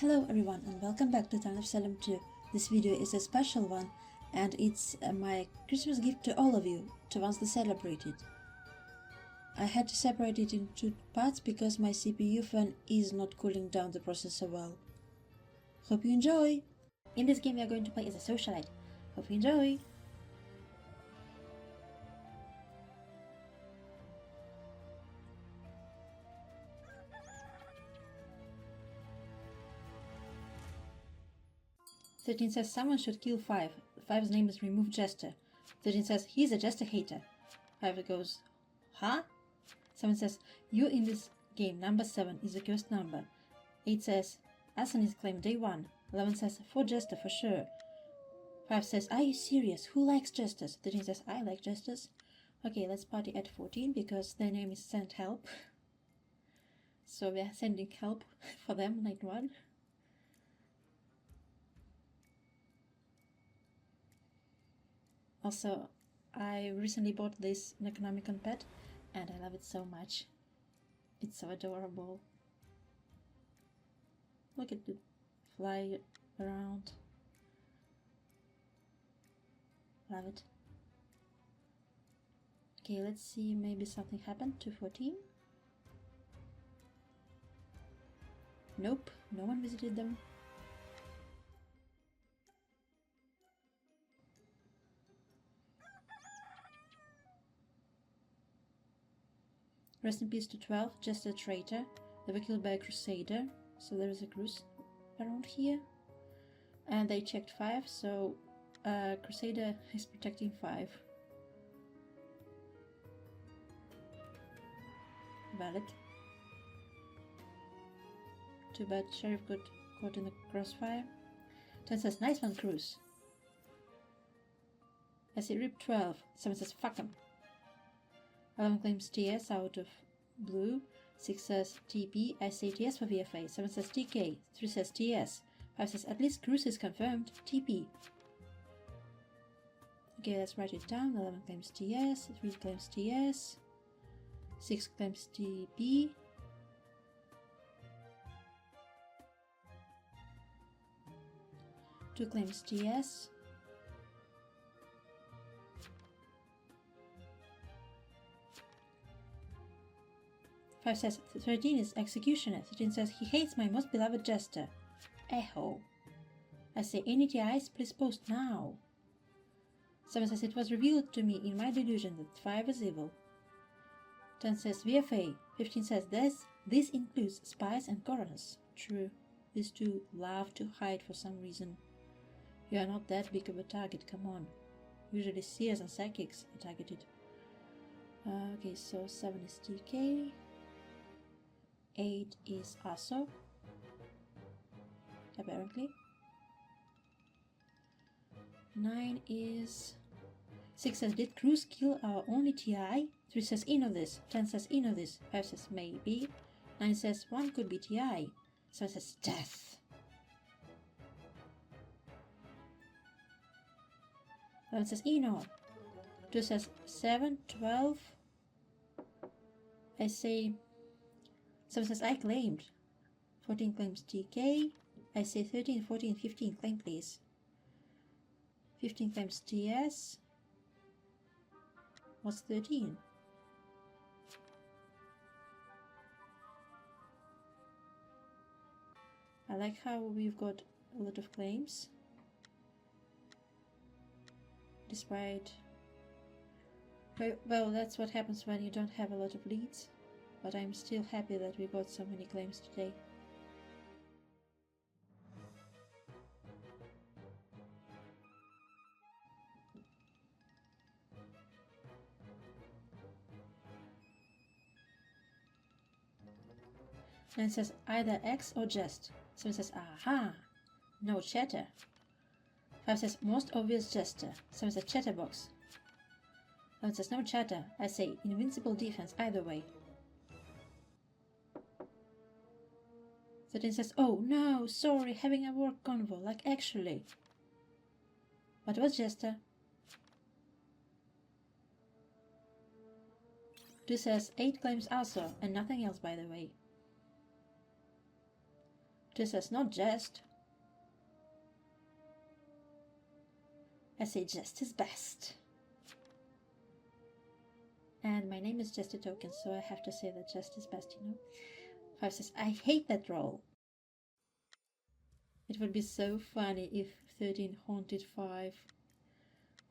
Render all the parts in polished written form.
Hello everyone and welcome back to Town of Salem 2. This video is a special one and it's my Christmas gift to all of you, to ones that celebrate it. I had to separate it in two parts because my CPU fan is not cooling down the processor well. Hope you enjoy! In this game we are going to play as a socialite. Hope you enjoy! "13 says someone should kill 5. 5's name is Remove Jester. 13 says he's a Jester hater. 5 goes, huh? 7 says you in this game, number 7 is a cursed number. 8 says Asan is claimed day 1. 11 says for Jester for sure. 5 says are you serious? Who likes Jesters? 13 says I like Jesters. Okay, let's party at 14 because their name is Send Help. So we are sending help for them, night 1. Also, I recently bought this Necronomicon pet and I love it so much. It's so adorable. Look at it fly around. Love it. Okay, let's see, maybe something happened to 14. Nope, no one visited them. Rest in peace to 12, just a traitor. They were killed by a crusader, so there is a cruise around here. And they checked 5, so crusader is protecting 5. Valid. Too bad sheriff got caught in the crossfire. 10 says nice one, cruise. I see rip 12. 7 says fuck him. 11 claims TS out of blue. 6 says TP. I say TS for VFA. 7 says TK. 3 says TS. 5 says at least cruise is confirmed. TP. Okay, let's write it down. 11 claims TS. 3 claims TS. 6 claims TP. 2 claims TS. 5 says 13 is executioner. 13 says he hates my most beloved jester. Echo. I say any TIs, please post now. 7 says it was revealed to me in my delusion that 5 is evil. 10 says VFA. 15 says this includes spies and coroners. True. These two love to hide for some reason. You are not that big of a target, come on. Usually seers and psychics are targeted. Okay, so 7 is TK. 8 is ASO, apparently. 9 is... 6 says, did Cruz kill our only TI? 3 says, in of this. 10 says, in of this. 5 says, maybe. 9 says, 1 could be TI. 7 says, death. 11 says, Eno. 2 says, 7, 12. I say... 7 says I claimed. 14 claims TK. I say 13, 14, 15 claim please. 15 claims TS. What's 13? I like how we've got a lot of claims. Despite... Well, that's what happens when you don't have a lot of leads. But I'm still happy that we got so many claims today. Nine says either X or jest. 7 says aha, no chatter. 5 says most obvious jester. 7 says chatterbox. 11 says no chatter. I say invincible defense either way. 13 says, oh no, sorry, having a work convo, like actually. What was Jester? 2 says 8 claims also, and nothing else by the way. Two says, not jest. I say, jest is best. And my name is just a token, so I have to say that jest is best, you know. 5 says, I hate that roll. It would be so funny if 13 haunted 5.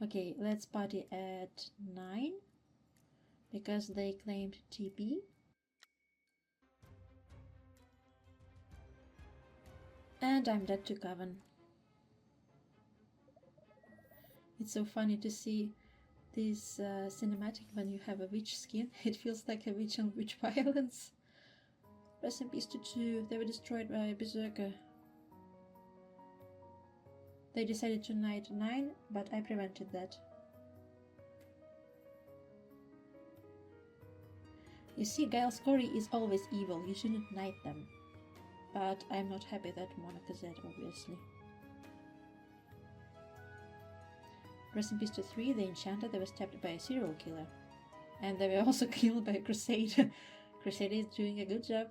Okay, let's party at 9. Because they claimed TP. And I'm dead to Coven. It's so funny to see this cinematic when you have a witch skin. It feels like a witch on witch violence. Rest in peace to 2. They were destroyed by a berserker. They decided to knight 9, but I prevented that. You see, Giles Corey is always evil. You shouldn't knight them. But I'm not happy that Monica is dead, obviously. Rest in peace to 3. The enchanter that was stabbed by a serial killer. And they were also killed by a crusader. Crusader is doing a good job.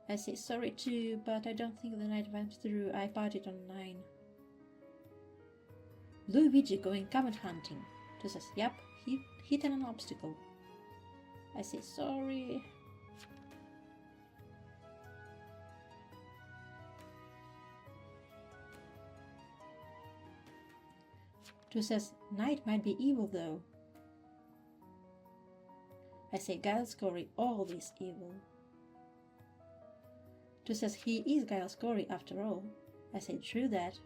I say sorry too, but I don't think the night went through. I partied on 9. Luigi going comet hunting. 2 says, yep, he hit an obstacle. I say sorry. Two says, Knight might be evil though. I say Giles Corey always evil. Two says, he is Giles Corey after all. I say true that.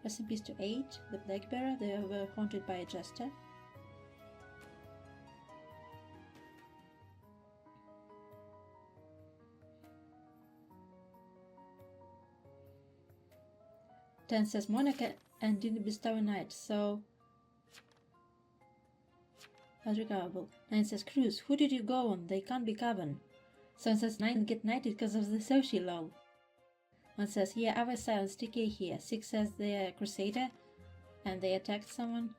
Rest in peace to 8, the Black Bearer. They were haunted by a jester. Ten says Monica and didn't bestow a knight, so unrecoverable. 9 says Cruz, who did you go on? They can't be Coven. 7 says 9 get knighted because of the Soci lol. 1 says, yeah, I was silenced, TK here. 6 says they're Crusader and they attacked someone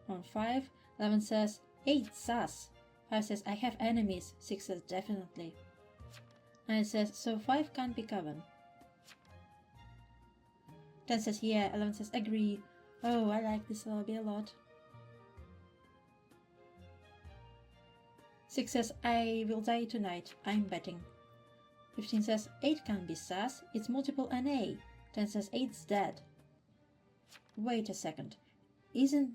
on 5. 11 says, 8 sus. 5 says, I have enemies. 6 says, definitely. 9 says, so 5 can't be Coven. 10 says, yeah. 11 says, agree. Oh, I like this lobby a lot. 6 says, I will die tonight. I'm betting. 15 says, 8 can't be sus. It's multiple NA. 10 says, 8's dead. Wait a second. Isn't...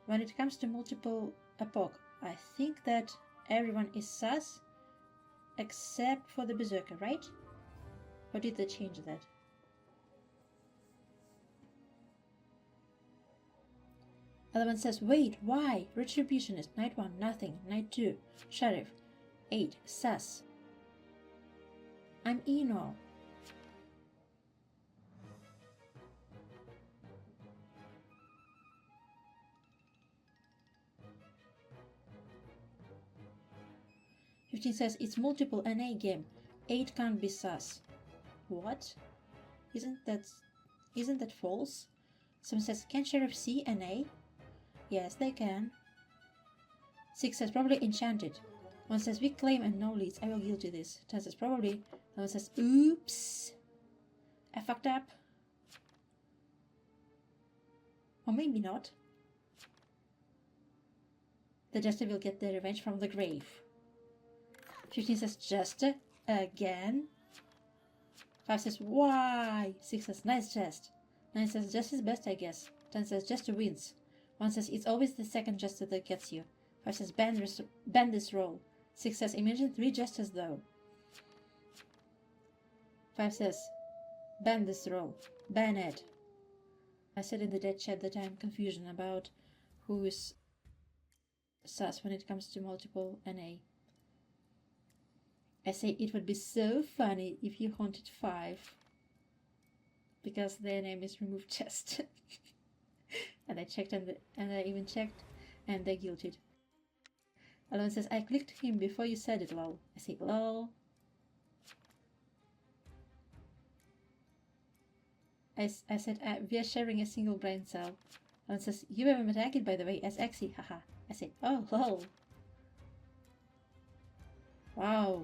When it comes to multiple epoch, I think that everyone is sus except for the Berserker, right? Or did they change that? Other one says, wait, why? Retributionist, Night 1, nothing. Night 2, Sheriff. 8, sus. I'm Eno. Fifteen says, it's multiple NA game. 8 can't be sus. What? Isn't that false? Someone says, can Sheriff see NA? Yes, they can. 6 says, probably enchanted. 1 says, weak claim and no leads. I will guilty this. 10 says, probably. 1 says, oops. I fucked up. Or maybe not. The Jester will get their revenge from the grave. 15 says, Jester again. 5 says, why? 6 says, nice jest. 9 says, Jester's best, I guess. 10 says, Jester wins. 1 says, it's always the second Jester that gets you. 5 says, ban this roll. 6 says, imagine 3 Jesters though. 5 says, ban this roll. Ban it. I said in the dead chat that I'm confusion about who is sus when it comes to multiple NA. I say it would be so funny if you haunted 5 because their name is removed chest. And I checked and I even checked and they guilted. Alon says, I clicked him before you said it, lol. I say, lol. I said, we are sharing a single brain cell. Lemon says, you were attacked by the way as Exy, haha. I said, oh, lol. Wow,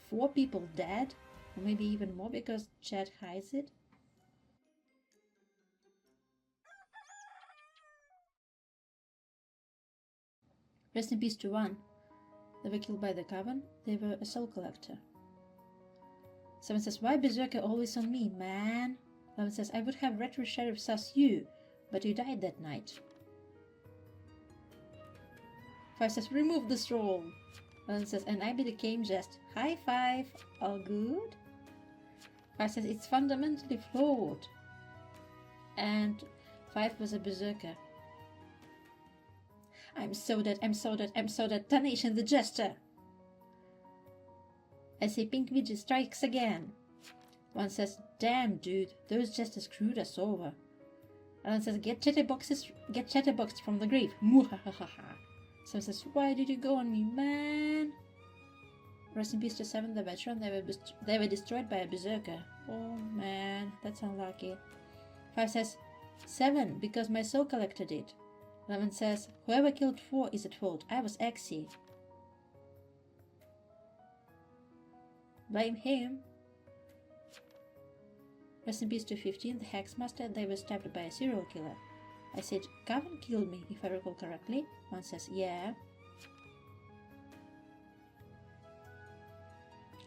4 people dead? Or maybe even more because chat hides it? Rest in peace to 1. They were killed by the Coven. They were a soul collector. 7 says, why Berserker always on me, man? 11 says, I would have retro sheriff sus you, but you died that night. 5 says, remove this roll. 11 says, and I became just high 5, all good? 5 says, it's fundamentally flawed. And 5 was a Berserker. I'm so dead, I'm so dead, I'm so dead. Tarnation the Jester! I say Pink Widget strikes again. 1 says, damn dude, those Jesters screwed us over. 11 says, get chatterboxed from the grave. Muhahaha. 7 says, why did you go on me, man? Rest in peace to 7, the veteran. They were destroyed by a Berserker. Oh man, that's unlucky. 5 says, 7, because my soul collector did. 11 says, whoever killed 4 is at fault. I was Exy. Blame him. Rest in peace to 15, the Hexmaster. They were stabbed by a serial killer. I said, Coven killed me, if I recall correctly. 1 says, yeah.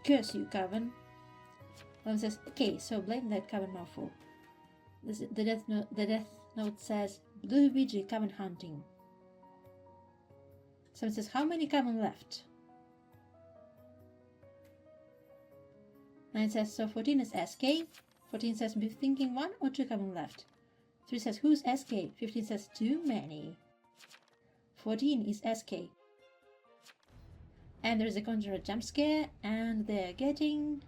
Curse you, Coven. 11 says, okay, so blame that Coven mouthful. The death note says, Blue Ouija Coven hunting. 7 says, how many Coven left? 9 says, so 14 is SK. 14 says, be thinking 1 or 2 Coven left. 3 says, who's SK? 15 says, too many. 14 is SK. And there's a Conjurer jump scare, and they're getting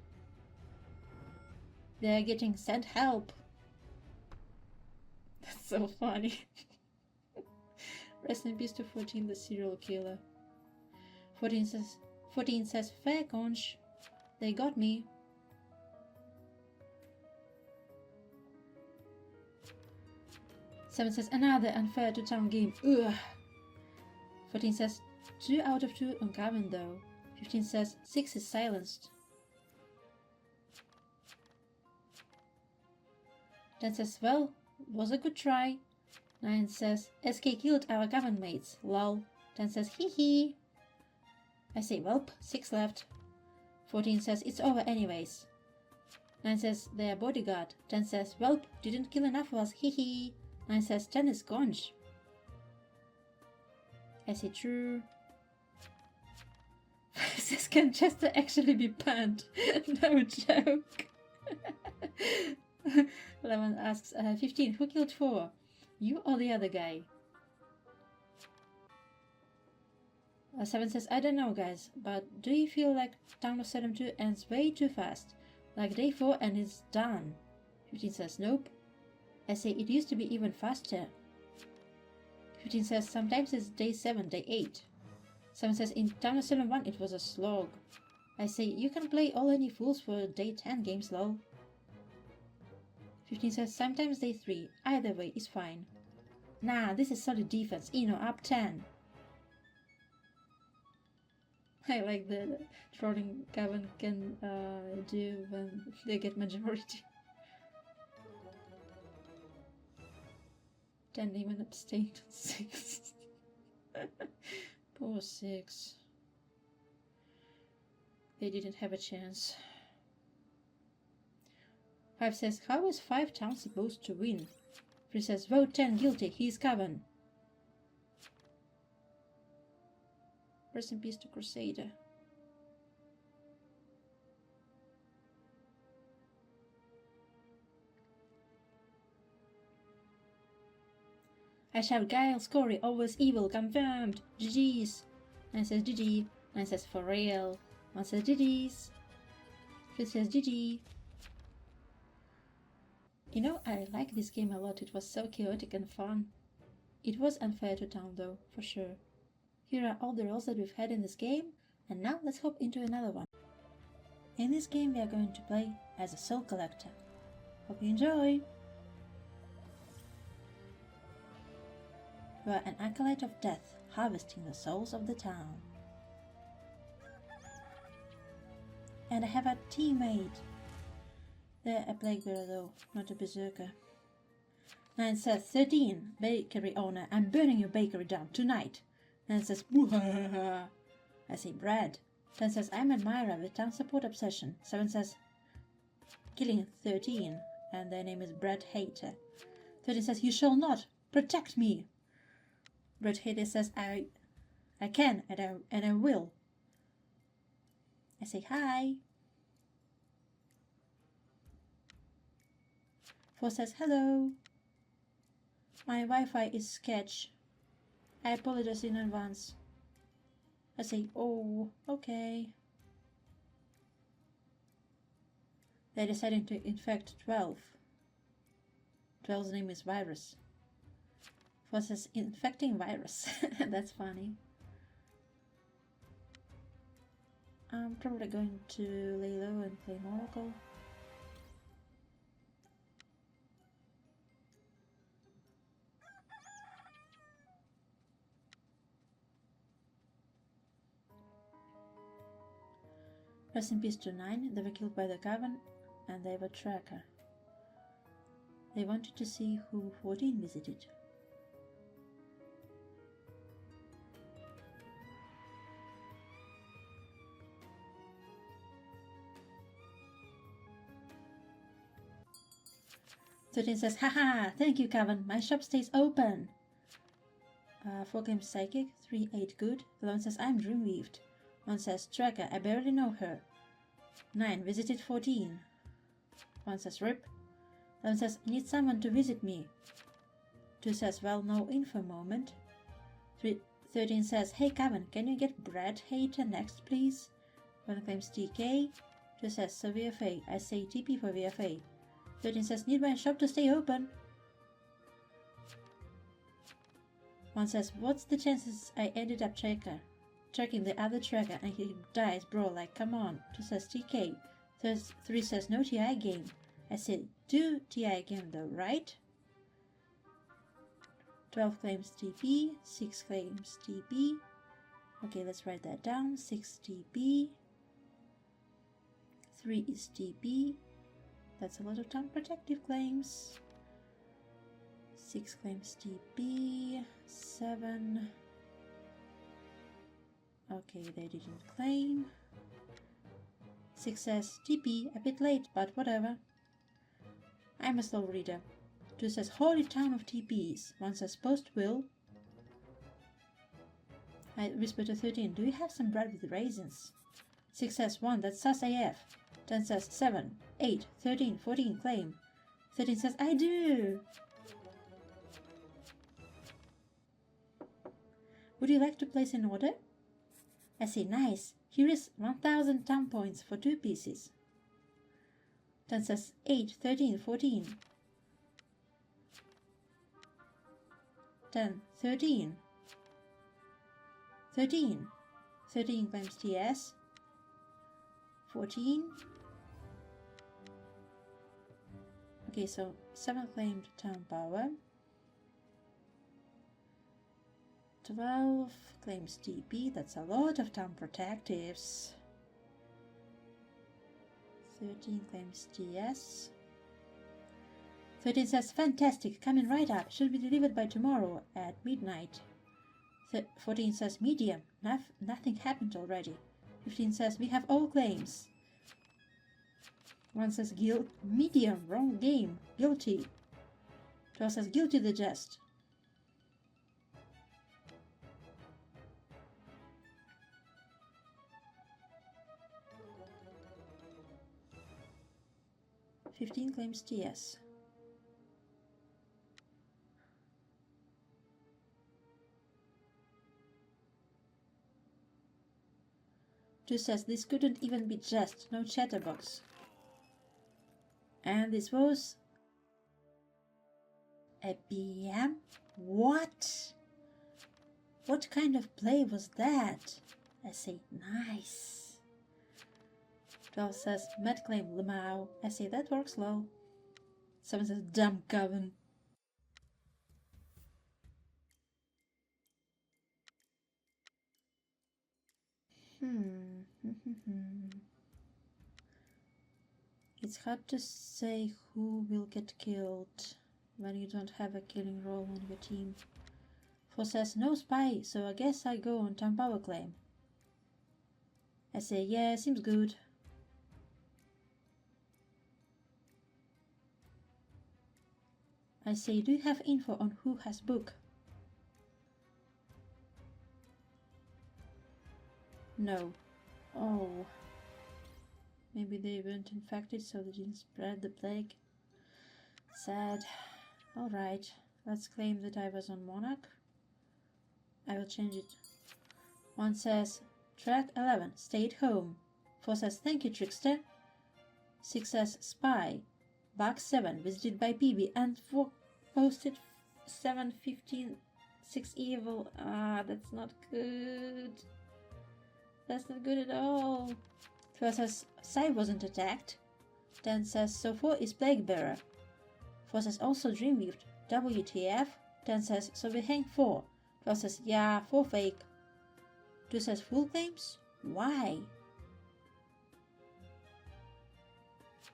sent help. That's so funny. Rest in peace to 14, the serial killer. 14 says, fair conch. They got me. 7 says, another unfair to town game. Ugh. 14 says, 2 out of 2 on Coven though. 15 says, 6 is silenced. 10 says, well, was a good try. 9 says, SK killed our Coven mates, lol. 10 says, hee hee. I say, welp, 6 left. 14 says, it's over anyways. 9 says, they're bodyguard. 10 says, welp, didn't kill enough of us, hee hee. 9 says, 10 is conch. I say, true. 5 says, can Chester actually be banned? No joke. 11 asks, 15, who killed 4? You or the other guy? 7 says, I don't know guys, but do you feel like Town of Salem 2 ends way too fast? Like day 4 and it's done? 15 says, nope. I say, it used to be even faster. 15 says, sometimes it's day 7, day 8. 7 says, in Town of Salem 1 it was a slog. I say, you can play all any fools for day 10 games, lol. 15 says, sometimes day 3. Either way is fine. Nah, this is solid defense. Up 10. I like the trolling Coven can do when they get majority. 10 even abstained on 6. Poor 6. They didn't have a chance. 5 says, how is 5 towns supposed to win? 3 says, vote 10 guilty, he's Coven. Rest in peace to Crusader. I shout, Giles Corey, always evil, confirmed. GG's. 9 says GG. 9 says for real. 1 says GG's. 3 says GG. I like this game a lot. It was so chaotic and fun. It was unfair to town though, for sure. Here are all the roles that we've had in this game, and now let's hop into another one. In this game we are going to play as a soul collector. Hope you enjoy! You are an acolyte of death, harvesting the souls of the town. And I have a teammate. They're a plague bearer though, not a berserker. 9 says, 13, bakery owner, I'm burning your bakery down tonight. 9 says, boo-ha-ha-ha. I say, bread. 10 says, I'm admirer with town support obsession. 7 says, killing 13, and their name is Bread Hater. 13 says, you shall not, protect me. Bread Hater says, I can, and I will. I say, hi. 4 says, hello. My Wi-Fi is sketch. I apologize in advance. I say, oh, okay. They're deciding to infect 12. 12's name is Virus. 4 says, infecting virus. That's funny. I'm probably going to lay low and play Oracle. Rest in peace to 9, they were killed by the Cavern, and they were tracker. They wanted to see who 14 visited. Thirteen says, haha, thank you, Cavern, my shop stays open. 4 claims psychic, 3, 8 good. 11 says, I'm dreamweaved. 1 says, tracker, I barely know her. 9 visited 14. 1 says, rip. 11 says, need someone to visit me. 2 says, well, no info moment. 13 says, hey Kevin, can you get Bread Hater next, please? 1 claims TK. 2 says, so VFA. I say TP for VFA. 13 says, need my shop to stay open. 1 says, what's the chances I ended up tracking the other tracker and he dies, bro, like, come on. 2 says, TK. 3 says, no TI game. I said, do TI game though, right? 12 claims TP, 6 claims TP. Okay, let's write that down. 6 TP. 3 is TP. That's a lot of town protective claims. 6 claims TP. 7. Okay, they didn't claim. 6 says TP, a bit late, but whatever. I'm a slow reader. 2 says holy town of TPs. 1 says post will. I whisper to 13, do you have some bread with raisins? 6 says 1, that's sus AF. 10 says 7, 8, 13, 14 claim. 13 says I do. Would you like to place an order? I say nice. Here is 1000 town points for 2 pieces. 10 says 8, 13, 14. 10, 13. 13. 13 claims TS. 14. Okay, so 7 claimed town power. 12 claims TP. That's a lot of town protectives. 13 claims TS. 13 says, fantastic, coming right up. Should be delivered by tomorrow at midnight. 14 says, medium. Nothing happened already. 15 says, we have all claims. 1 says, medium, wrong game, guilty. 12 says, guilty the jest. 15 claims TS. Two says this couldn't even be jest, no chatterbox. And this was a PM? What? What kind of play was that? I say nice. 12 says Matt claim Lamau. I say that works low. 7 says dumb Coven. It's hard to say who will get killed when you don't have a killing role on your team. Four says no spy, so I guess I go on time power claim. I say yeah, seems good. I say, do you have info on who has book? No. Oh. Maybe they weren't infected, so they didn't spread the plague. Sad. Alright, let's claim that I was on Monarch. I will change it. 1 says, track 11, stay at home. 4 says, thank you, trickster. 6 says, spy. Bug 7, visited by PB. And 4 posted 715, 6 evil. That's not good. That's not good at all. 4 says, Sai wasn't attacked. 10 says, so 4 is plague bearer. 4 says, also Dreamweaved. WTF. 10 says, so we hang 4. 12 says, yeah, 4 fake. 2 says, full claims? Why?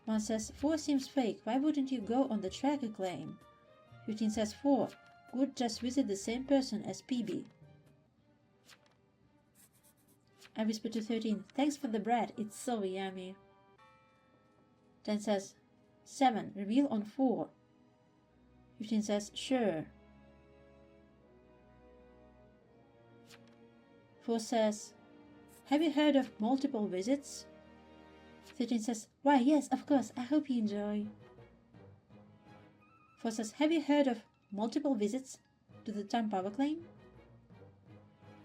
1 says, 4 seems fake. Why wouldn't you go on the tracker claim? 15 says, 4 would just visit the same person as PB. I whisper to 13, thanks for the bread, it's so yummy. 10 says, 7, reveal on 4. 15 says, sure. 4 says, have you heard of multiple visits? 13 says, why yes, of course, I hope you enjoy. 4 says, have you heard of multiple visits to the time power claim?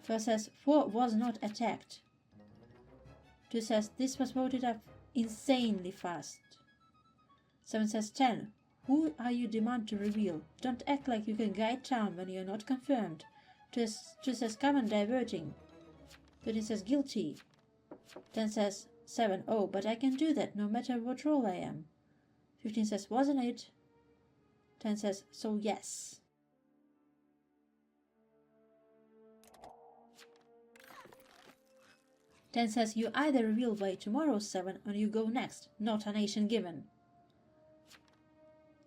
4 says, 4 was not attacked. 2 says, this was voted up insanely fast. 7 says, 10, who are you demand to reveal? Don't act like you can guide town when you're not confirmed. 2 says, come on, diverting. 13 says, guilty. 10 says, 7, oh, but I can do that no matter what role I am. 15 says, wasn't it? 10 says, so yes. Ten says, you either reveal by tomorrow 7 or you go next, not a nation given.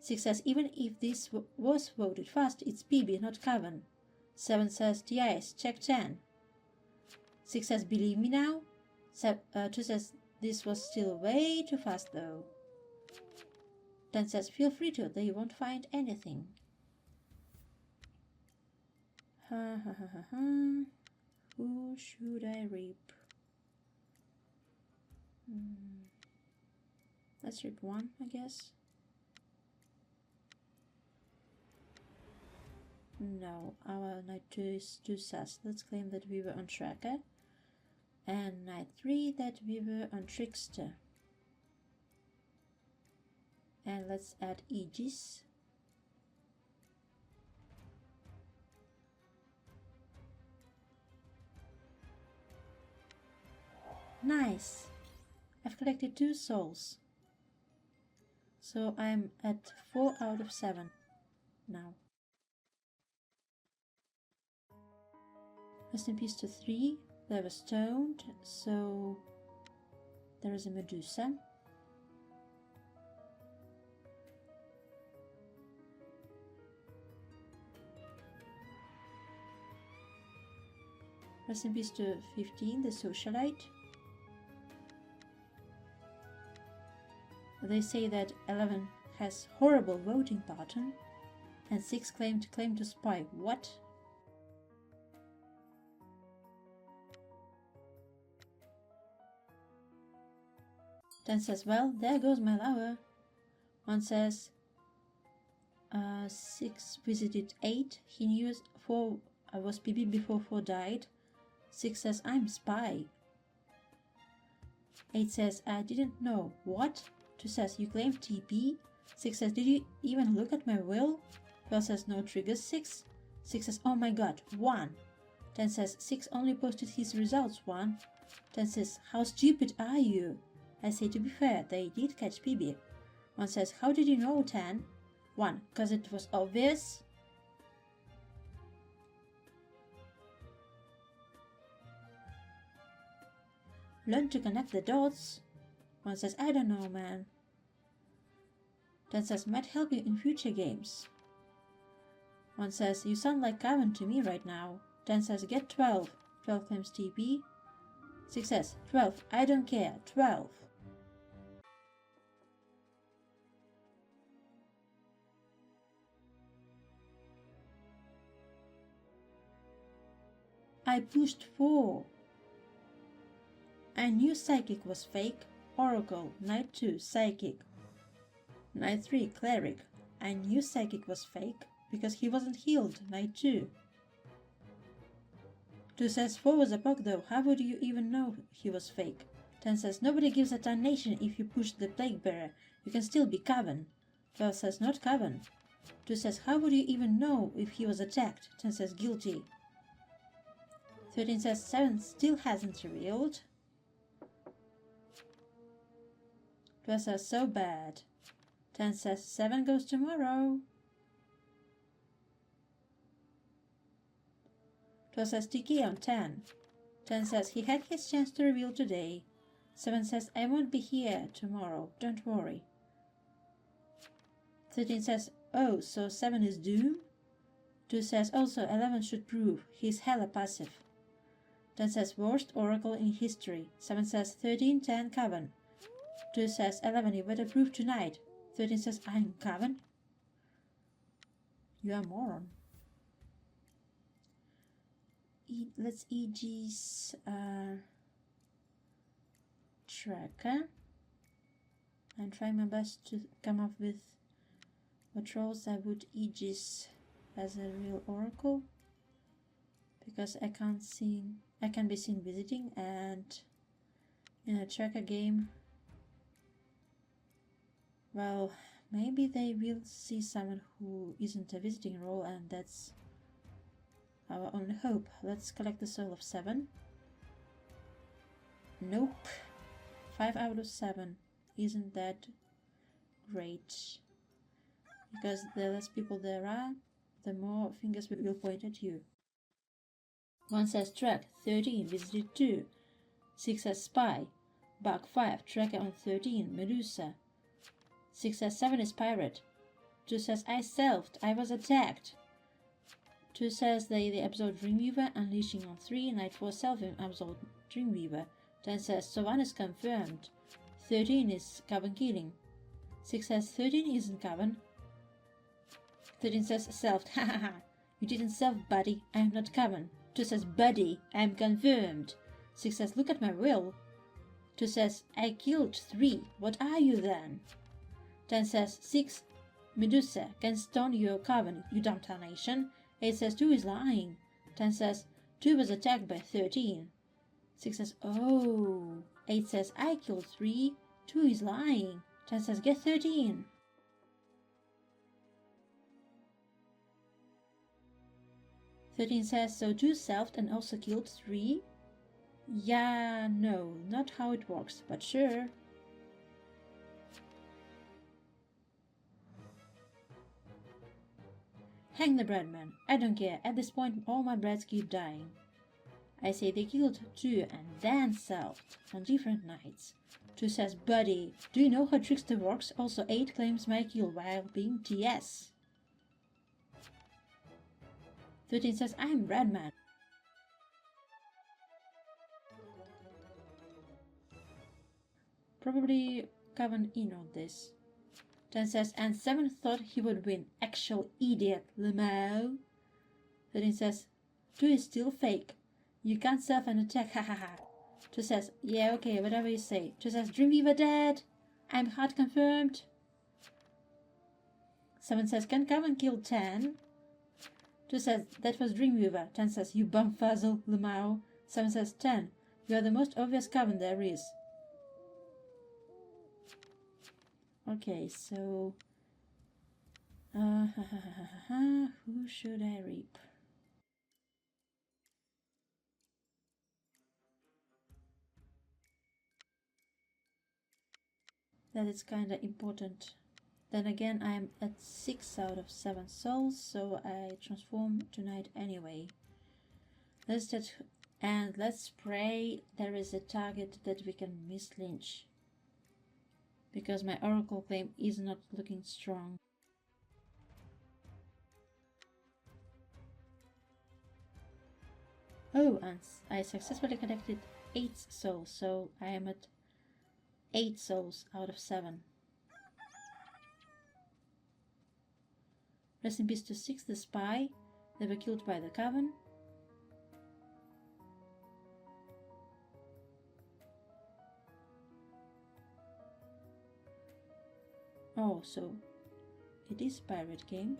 6 says, even if this was voted fast, it's PB, not Coven. 7 says, TIS, check 10. 6 says, believe me now? 2 says, this was still way too fast though. 10 says, feel free to, they won't find anything. Ha ha ha ha ha. Who should I reap? Let's reap 1, I guess. No, our Knight 2 is too sus. Let's claim that we were on Tracker. And Knight 3 that we were on Trickster. And let's add Aegis. Nice! I've collected 2 souls. So I'm at 4 out of 7 now. Rest in peace to 3. They were stoned, so there is a Medusa. Rest in peace to 15, the Socialite. They say that 11 has horrible voting pattern and 6 claim to spy. What? Ten says, well, there goes my lover. 1 says, 6 visited 8. He knew 4 was PB before 4 died. 6 says, I'm spy. 8 says, I didn't know. What? 2 says, you claim TP? 6 says, did you even look at my will? 12 says, no triggers. 6 says, oh my god. 1. 10 says, 6 only posted his results. 1. 10 says, how stupid are you? I say, to be fair, they did catch PB. 1 says, how did you know 10? 1, because it was obvious. Learn to connect the dots. 1 says, I don't know, man. 10 says, might help you in future games. 1 says, you sound like Kevin to me right now. 10 says, get 12. 12 claims TP. 6 says, 12, I don't care, 12. I pushed 4. I knew Psychic was fake. Oracle, Knight 2, Psychic. Knight 3, Cleric. I knew Psychic was fake because he wasn't healed. Knight 2. 2 says 4 was a bug though. How would you even know he was fake? 10 says nobody gives a damnation if you push the Plague Bearer. You can still be Coven. 12 says not Coven. 2 says how would you even know if he was attacked? 10 says guilty. 13 says 7 still hasn't revealed. 12 says so bad. 10 says 7 goes tomorrow. 12 says TK on 10. 10 says he had his chance to reveal today. 7 says I won't be here tomorrow, don't worry. 13 says oh, so 7 is doom? 2 says also 11 should prove he's hella passive. 10 says worst oracle in history. 7 says 13, 10, Coven. 2 says 11 you better prove tonight. 13 says I'm Coven. You are moron. Let's EG's tracker and try my best to come up with what roles I would EG's as a real oracle, because I can be seen visiting, and in a tracker game, well, maybe they will see someone who isn't a visiting role, and that's our only hope. Let's collect the soul of 7. Nope. 5 out of 7. Isn't that great? Because the less people there are, the more fingers will point at you. 1 says track, 13, visited 2. 6 says spy, bug 5, tracker on 13, Medusa. 6 says 7 is pirate. 2 says I selfed, I was attacked. 2 says they absorbed Dreamweaver, unleashing on 3, Knight 4 self-absorbed Dreamweaver. 10 says so 1 is confirmed. 13 is Coven killing. 6 says 13 isn't Coven. 13 says selfed, hahaha. You didn't self, buddy, I am not Coven. 2 says buddy, I am confirmed. 6 says look at my will. 2 says I killed 3, what are you then? 10 says 6, Medusa, can stone your Coven, you dumb tarnation. 8 says 2 is lying. 10 says 2 was attacked by 13. 6 says oh. 8 says I killed 3. 2 is lying. 10 says get 13. 13 says so 2 selfed and also killed 3. Yeah, no, not how it works, but sure. Hang the breadman. I don't care. At this point, all my breads keep dying. I say they killed 2 and then selfed on different nights. 2 says, buddy, do you know how Trickster works? Also 8 claims my kill while being TS. 13 says, I'm breadman. Probably Coven in on this. 10 says, and 7 thought he would win. Actual idiot, Lemao. 13 says, 2 is still fake. You can't self and attack, hahaha. 2 says, yeah, okay, whatever you say. 2 says, Dreamweaver dead. I'm hard confirmed. 7 says, can Coven kill 10? 2 says, that was Dreamweaver. 10 says, you bumfuzzle, Lemao. 7 says, 10, you are the most obvious Coven there is. Okay, so who should I reap? That is kinda important. Then again, I'm at 6 out of 7 souls, so I transform tonight anyway. Let's just And let's pray there is a target that we can mislynch, because my oracle claim is not looking strong. Oh, and I successfully collected 8 souls, so I am at 8 souls out of 7. Rest in peace to 6, the spy. They were killed by the coven. Oh, so it is pirate game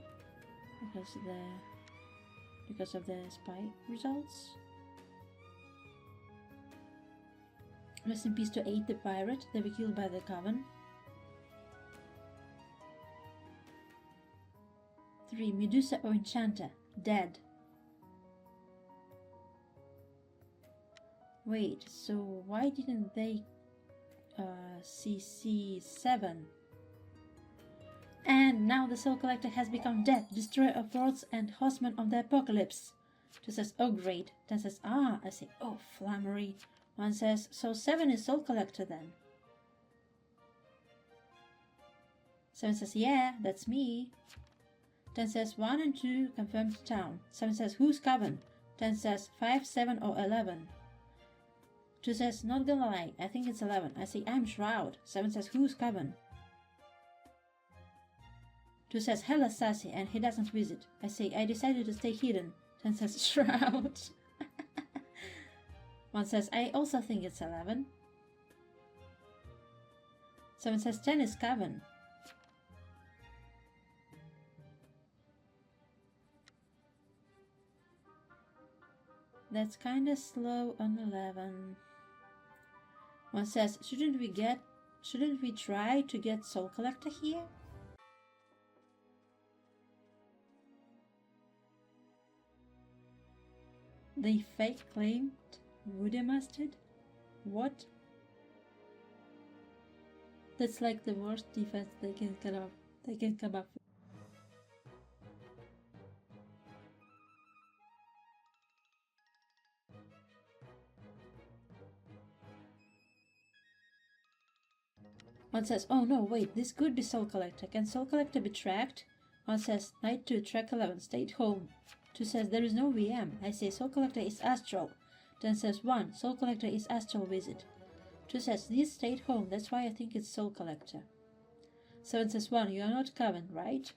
because of the spy results. Rest in peace to 8, the pirate. They were killed by the coven. 3, Medusa or Enchanter, dead. Wait, so why didn't they CC 7? And now the Soul Collector has become Death, Destroyer of Worlds and Horseman of the Apocalypse. 2 says, oh great. 10 says, ah, I say, oh Flammery. 1 says, so 7 is Soul Collector then. 7 says, yeah, that's me. 10 says 1 and 2 confirmed town. 7 says who's coven? 10 says 5, 7 or 11. 2 says not gonna lie, I think it's 11. I say I'm Shroud. 7 says who's coven? 2 says hella sassy and he doesn't visit. I say I decided to stay hidden. 10 says Shroud. 1 says I also think it's 11. 7 says 10 is coven. That's kinda slow on 11. 1 says, shouldn't we try to get Soul Collector here? They fake claimed Voodoo Mustard? What? That's like the worst defense they can come up with. One says, oh no, wait, this could be Soul Collector. Can Soul Collector be tracked? 1 says, Night 2, track 11, stayed home. 2 says, there is no VM. I say, Soul Collector is Astral. 10 says, 1, Soul Collector is Astral Visit. 2 says, this stayed home, that's why I think it's Soul Collector. 7 says, 1, you are not Coven, right?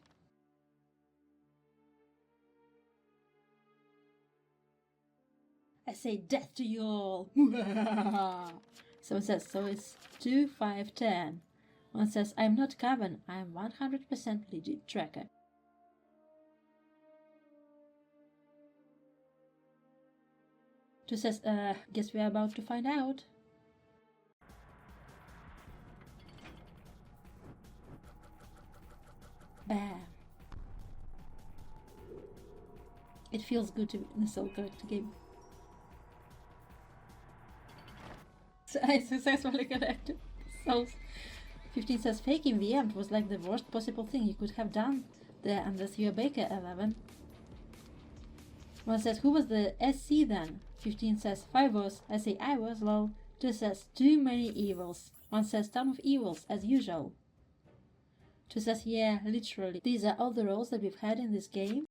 I say, death to you all. 7 says, so it's 2, 5, 10. 1 says, I'm not Coven, I'm 100% legit tracker. Two says, guess we're about to find out. Bam. It feels good to be in a Soul Collector game. So I successfully collected souls. 15 says, faking VM was like the worst possible thing you could have done there unless you're Baker 11. 1 says, who was the SC then? 15 says, 5 was. I say, I was, lol. 2 says, too many evils. 1 says, ton of evils, as usual. 2 says, yeah, literally. These are all the roles that we've had in this game.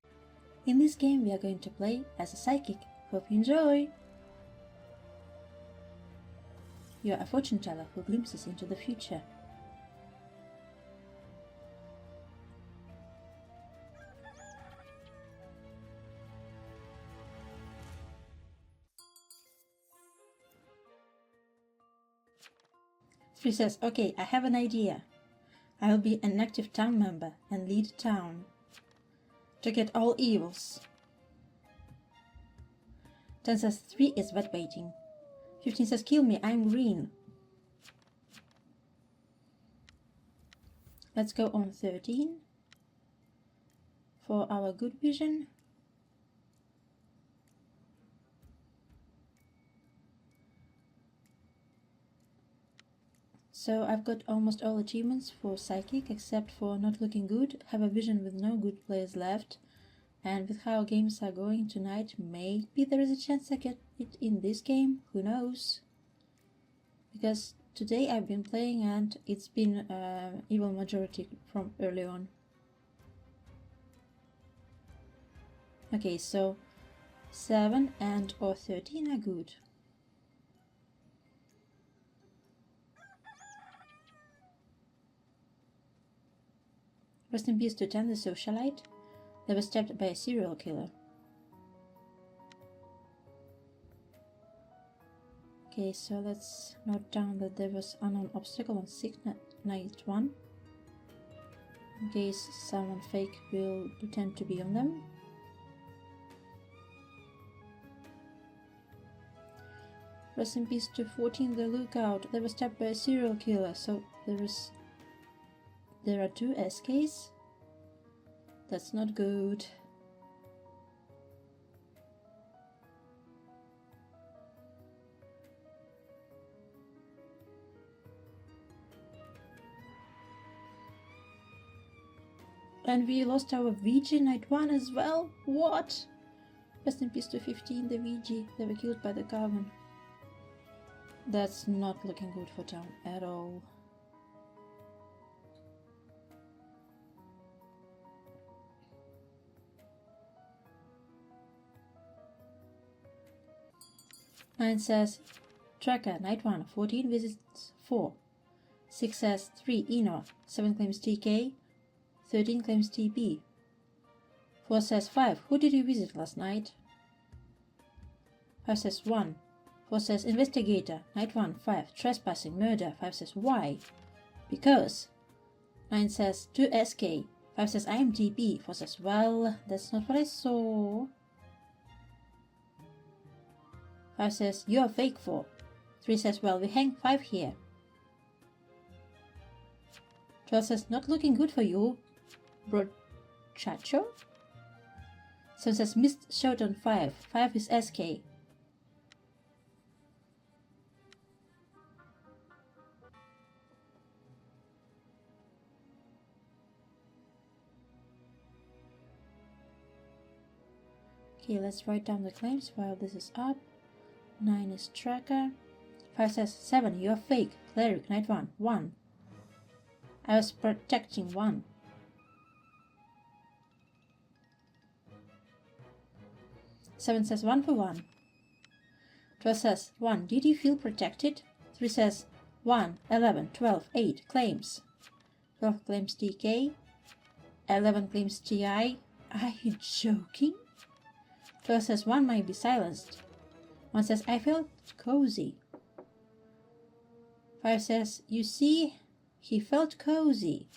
In this game, we are going to play as a psychic. Hope you enjoy! You are a fortune teller who glimpses into the future. She says, okay, I have an idea. I will be an active town member and lead town to get all evils. 10 says 3 is wet waiting. 15 says kill me, I'm green. Let's go on 13 for our good vision. So I've got almost all achievements for Psychic except for not looking good, have a vision with no good players left, And with how games are going tonight, maybe there is a chance I get it in this game, who knows? Because today I've been playing and it's been evil majority from early on. Okay, so 7 and or 13 are good. Rest in peace to 10, the socialite. They were stabbed by a serial killer. Okay, so let's note down that there was unknown obstacle on 6 night 1. In case someone fake will pretend to be on them. Rest in peace to 14, the lookout. They were stabbed by a serial killer, so there are 2 SKs. That's not good. And we lost our VG night 1 as well? What? Rest in peace to 15, the VG. They were killed by the Carbon. That's not looking good for town at all. Nine says, Tracker, night 1, 14 visits 4. 6 says 3, Eno, 7 claims TK, 13 claims TP. 4 says 5, who did you visit last night? 5 says 1. 4 says Investigator, night 1, 5, Trespassing, Murder. 5 says why? Because. 9 says 2 SK. 5 says I am TP. 4 says well, that's not what I saw. 5 says you're fake 4. 3 says well, we hang 5 here. 12 says not looking good for you, Brochacho. 7 says missed shot on 5. 5 is SK. Okay, let's write down the claims while this is up. 9 is Tracker. 5 says 7, you're fake. Cleric, night 1, 1. I was protecting 1. 7 says 1 for 1. 12 says 1, did you feel protected? 3 says 1, 11, 12, 8 claims. 12 claims TK. 11 claims TI. Are you joking? 12 says 1 might be silenced. 1 says I felt cozy. 5 says you see, he felt cozy.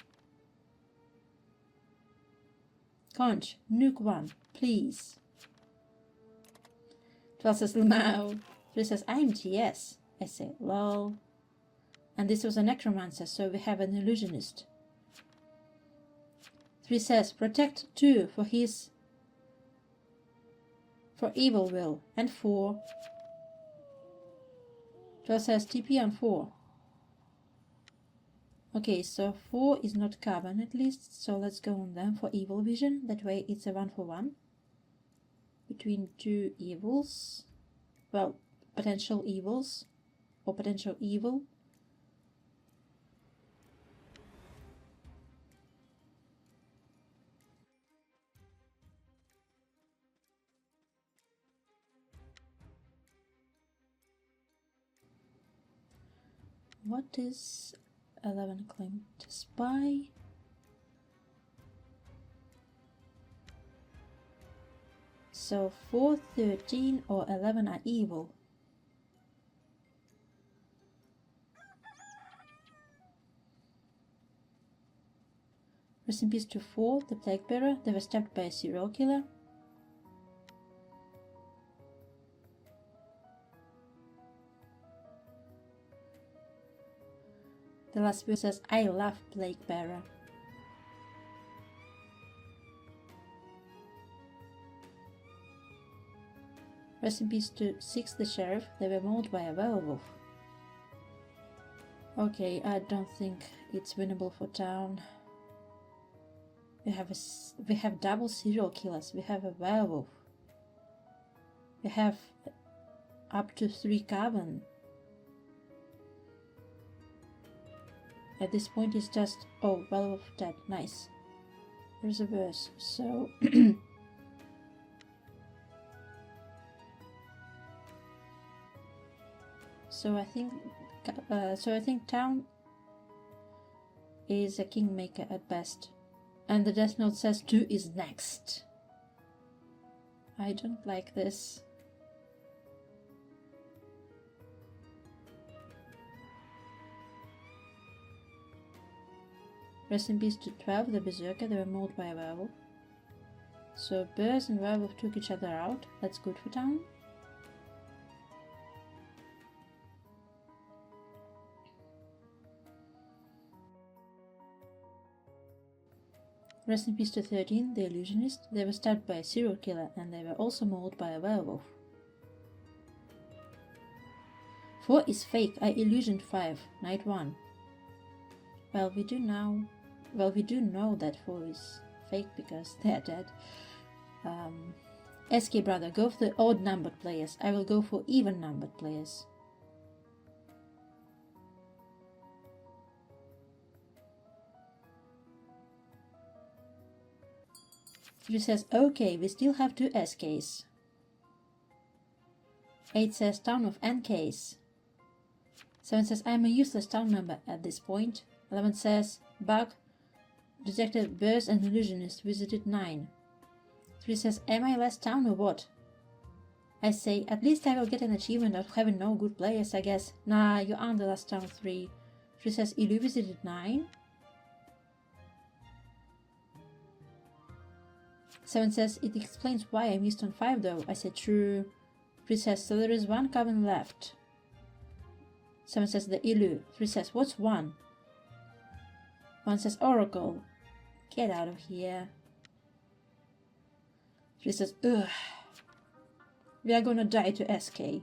Conch, nuke 1, please. 12 says no. 3 says I'm TS. I say lol. And this was a necromancer, so we have an illusionist. 3 says protect 2 for his evil will, and 4. 12 says TP on 4. Okay, so 4 is not Carbon at least, so let's go on them for evil vision. That way it's a 1 for 1 between 2 evils. Well, potential evils or potential evil. What is 11 claim to spy? So 4, 13 or 11 are evil. Rest in peace to 4, the Plague Bearer. They were stabbed by a serial killer. The last word says, I love Plague Bearer. Rest in peace to 6, the Sheriff. They were mauled by a werewolf. Okay, I don't think it's winnable for town. We have double serial killers. We have a werewolf. We have up to 3 carbon. At this point it's just, oh, werewolf dead, nice. There's a verse, so so I think town is a kingmaker at best. And the death note says 2 is next. I don't like this. Rest in peace to 12, the berserker. They were mauled by a werewolf. So bears and werewolf took each other out. That's good for town. Rest in peace to 13, the illusionist. They were stabbed by a serial killer and they were also mauled by a werewolf. 4 is fake. I illusioned 5. Night 1. Well, we do know that 4 is fake because they're dead. SK brother, go for the odd numbered players. I will go for even numbered players. She says, okay, we still have 2 SKs. 8 says town of NKs. 7 says, I'm a useless town member at this point. 11 says, bug, detected bears and illusionist visited 9. 3 says, am I last town or what? I say, at least I will get an achievement of having no good players, I guess. Nah, you aren't the last town. 3. 3 says, Illu visited 9. 7 says, it explains why I missed on 5 though. I said, true. 3 says, so there is 1 coven left. 7 says, the Illu. 3 says, what's 1? 1 says, Oracle. Get out of here. 3 says, ugh. We are gonna die to SK.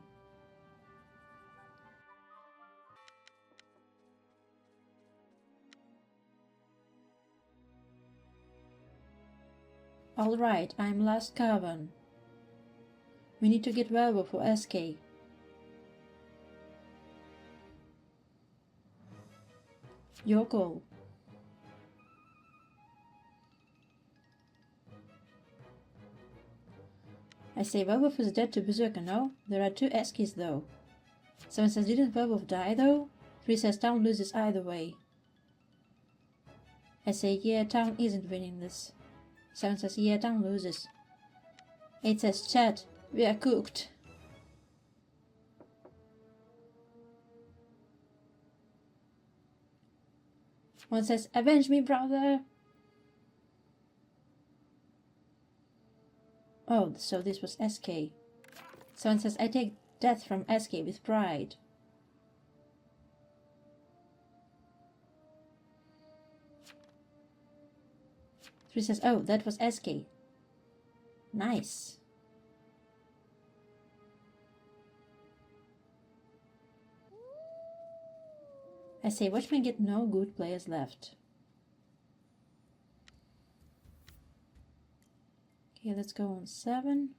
Alright, I'm last carbon. We need to get werewolf for SK. Your call. I say werewolf is dead to berserker, no? There are 2 SKs though. 7 says, didn't werewolf die though? 3 says, town loses either way. I say, yeah, town isn't winning this. 7 says, yeah, town loses. 8 says, chat, we are cooked. One says, avenge me, brother. Oh, so this was SK. 7 says, I take death from SK with pride. Three says, oh, that was SK. Nice. I say, watchmen get no good players left. Okay, let's go on 7.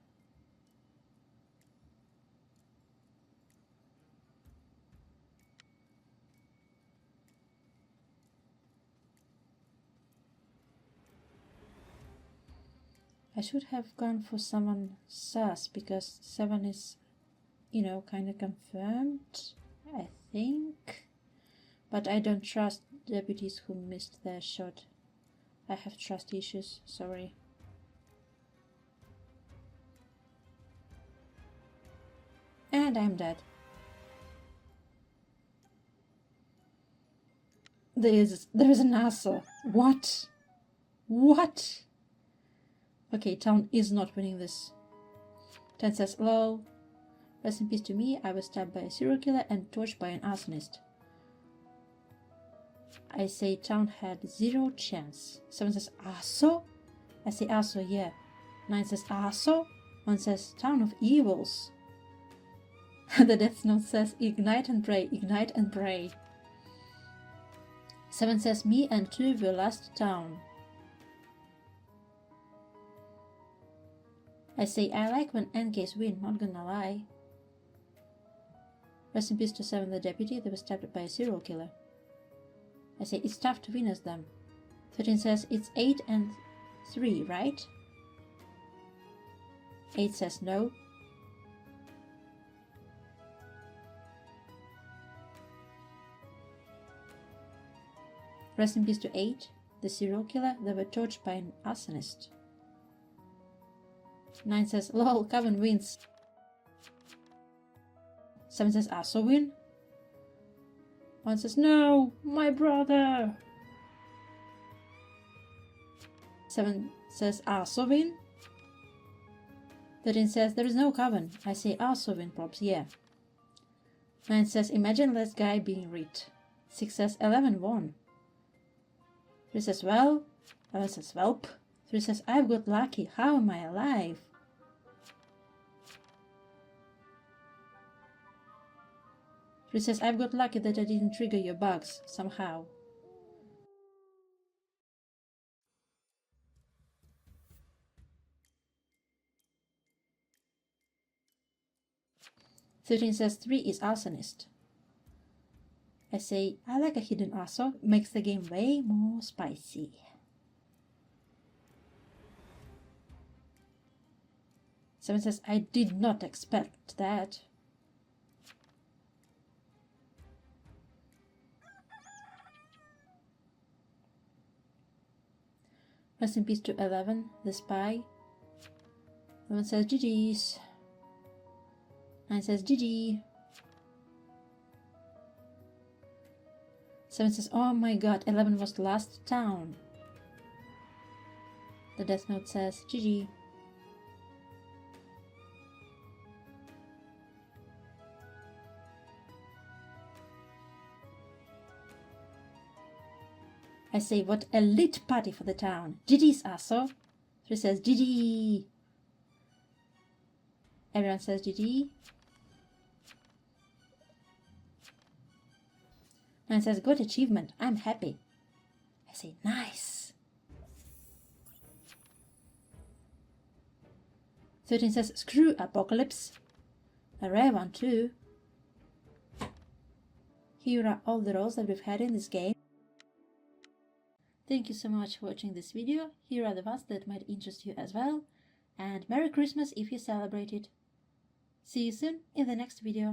I should have gone for someone sus because 7 is, you know, kind of confirmed, I think. But I don't trust deputies who missed their shot. I have trust issues, sorry. And I'm dead. There is an answer. What? What? Okay, town is not winning this. 10 says, lol. Rest in peace to me, I was stabbed by a serial killer and torched by an arsonist. I say town had 0 chance. 7 says, Arso? I say Arso, yeah. 9 says, Arso? 1 says, town of evils. The death note says, ignite and pray, ignite and pray. 7 says, me and 2 were last town. I say I like when NKs win, not gonna lie. Rest in peace to 7 the deputy that was stabbed by a serial killer. I say it's tough to win as them. 13 says it's 8 and 3, right? 8 says no. Rest in peace to 8, the serial killer that were tortured by an arsonist. 9 says lol, Coven wins. 7 says Arso win. 1 says no, my brother. 7 says Arso win. 13 says there is no Coven. I say Arso win props, yeah. 9 says imagine this guy being rigged. 6 says 11 won. 3 says well. 11 says welp. 3 says I've got lucky, how am I alive? 3 says I've got lucky that I didn't trigger your bugs somehow. "13 says 3 is arsonist. I say I like a hidden arso, makes the game way more spicy. 7 says I did not expect that. Rest in peace to 11, the spy. 11 says GG's. 9 says GG. 7 says oh my god, 11 was the last town. The death note says GG. I say what a lit party for the town. GG's Aso. 3 says GG. Everyone says GG. 9 says good achievement, I'm happy. I say nice. 13 says screw apocalypse. A rare one too. Here are all the roles that we've had in this game. Thank you so much for watching this video. Here are the ones that might interest you as well. And Merry Christmas if you celebrate it. See you soon in the next video.